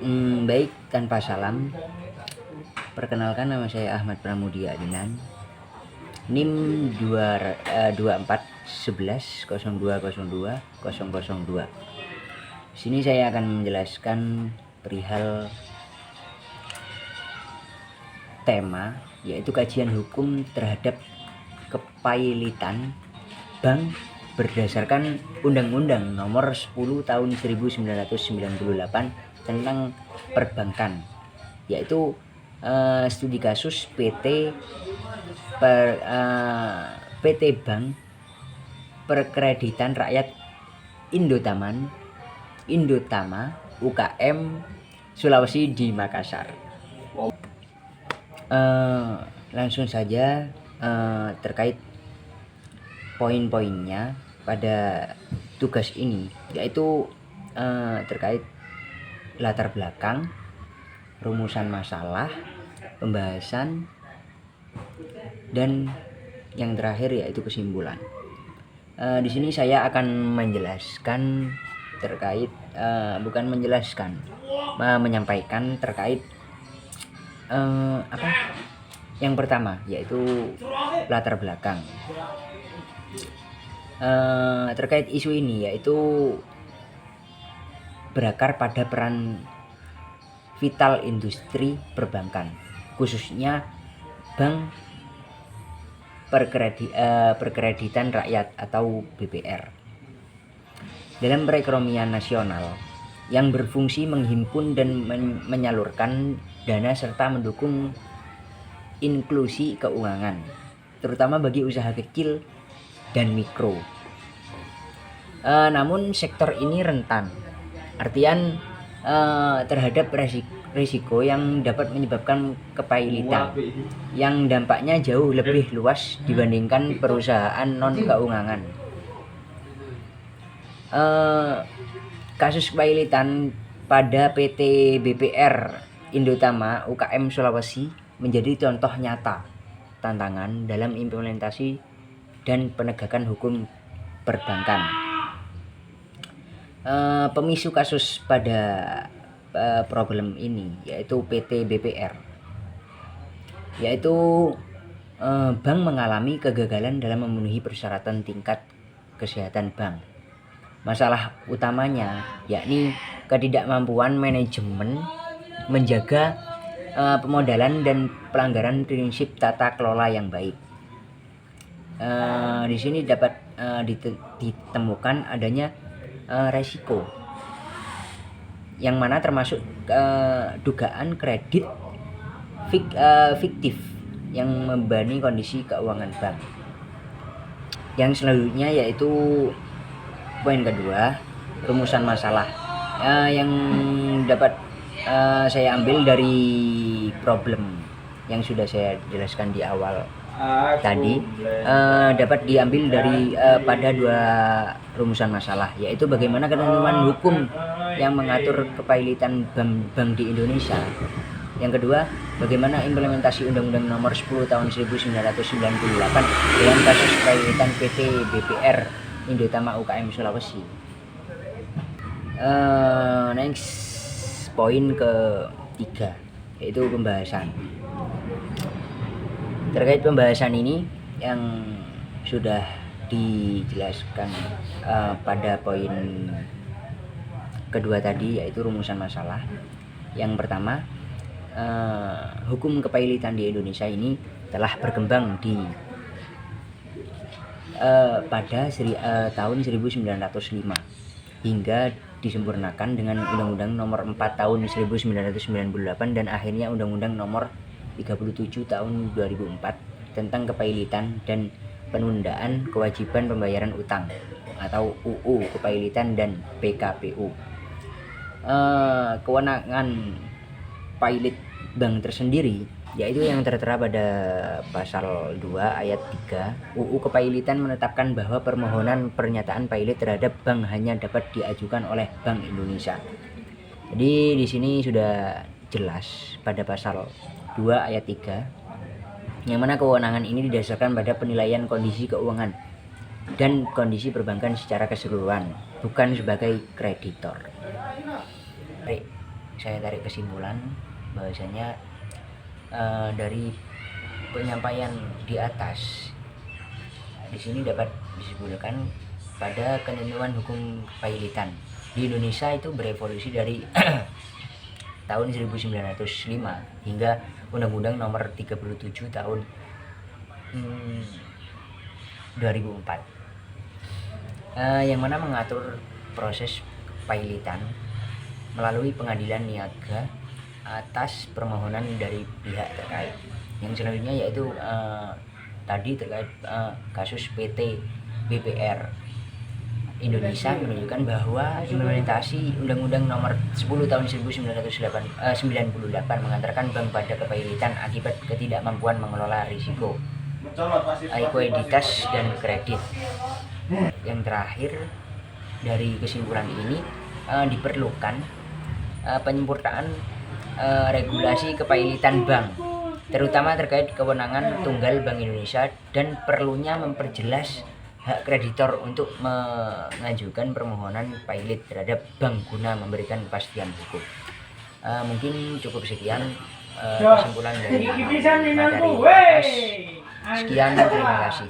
Baik, tanpa salam. Perkenalkan, nama saya Ahmad Pramudia Adinan. NIM 2411 0202 Di sini saya akan menjelaskan perihal tema, yaitu kajian hukum terhadap kepailitan bank berdasarkan Undang-Undang Nomor 10 Tahun 1998 tentang perbankan, yaitu studi kasus PT Bank Perkreditan Rakyat Indotama UKM Sulawesi di Makassar. Langsung saja terkait poin-poinnya pada tugas ini, yaitu terkait latar belakang, rumusan masalah, pembahasan, dan yang terakhir yaitu kesimpulan. Di sini saya akan menjelaskan terkait menyampaikan terkait yang pertama, yaitu latar belakang terkait isu ini, yaitu berakar pada peran vital industri perbankan, khususnya bank perkreditan rakyat atau BPR, dalam perekonomian nasional, yang berfungsi menghimpun dan menyalurkan dana serta mendukung inklusi keuangan, terutama bagi usaha kecil dan mikro. Namun sektor ini rentan, artian terhadap risiko yang dapat menyebabkan kepailitan, yang dampaknya jauh lebih luas dibandingkan perusahaan non keuangan. Kasus kepailitan pada PT BPR Indotama UKM Sulawesi menjadi contoh nyata tantangan dalam implementasi dan penegakan hukum perbankan. Pemisu kasus pada problem ini yaitu PT BPR, yaitu bank mengalami kegagalan dalam memenuhi persyaratan tingkat kesehatan bank. Masalah utamanya yakni ketidakmampuan manajemen menjaga pemodalan dan pelanggaran prinsip tata kelola yang baik. Di sini dapat ditemukan adanya resiko yang mana termasuk dugaan kredit fiktif yang membebani kondisi keuangan bank. Yang selanjutnya yaitu poin kedua, rumusan masalah yang dapat saya ambil dari problem yang sudah saya jelaskan di awal tadi, dapat diambil dari pada dua rumusan masalah, yaitu bagaimana ketentuan hukum yang mengatur kepailitan bank di Indonesia. Yang kedua, bagaimana implementasi Undang-Undang Nomor 10 Tahun 1998 dalam kasus kepailitan PT BPR Indotama UKM Sulawesi. Next, poin ketiga, yaitu pembahasan. Terkait pembahasan ini yang sudah dijelaskan pada poin kedua tadi, yaitu rumusan masalah. Yang pertama, hukum kepailitan di Indonesia ini telah berkembang pada tahun 1905 hingga disempurnakan dengan Undang-Undang Nomor 4 Tahun 1998 dan akhirnya Undang-Undang Nomor 37 Tahun 2004 tentang kepailitan dan penundaan kewajiban pembayaran utang atau UU Kepailitan dan PKPU. Kewenangan pailit bank tersendiri yaitu yang tertera pada pasal 2 ayat 3 UU Kepailitan menetapkan bahwa permohonan pernyataan pailit terhadap bank hanya dapat diajukan oleh Bank Indonesia. Jadi di sini sudah jelas pada pasal 2 ayat 3 yang mana kewenangan ini didasarkan pada penilaian kondisi keuangan dan kondisi perbankan secara keseluruhan, bukan sebagai kreditor. saya tarik kesimpulan bahwasanya dari penyampaian di atas, di sini dapat disimpulkan pada ketentuan hukum kepailitan di Indonesia itu berevolusi dari tahun 1905 hingga Undang-Undang Nomor 37 tahun 2004 yang mana mengatur proses kepailitan melalui pengadilan niaga atas permohonan dari pihak terkait. Yang selanjutnya yaitu tadi terkait kasus PT BPR Indonesia menunjukkan bahwa implementasi Undang-Undang Nomor 10 tahun 1998 mengantarkan bank pada kepailitan akibat ketidakmampuan mengelola risiko, likuiditas dan kredit. Yang terakhir dari kesimpulan ini diperlukan penyempurnaan regulasi kepailitan bank, terutama terkait kewenangan tunggal Bank Indonesia dan perlunya memperjelas hak kreditor untuk mengajukan permohonan pailit terhadap bank guna memberikan kepastian hukum. Mungkin cukup sekian kesimpulan dari materi atas. Sekian, terima kasih.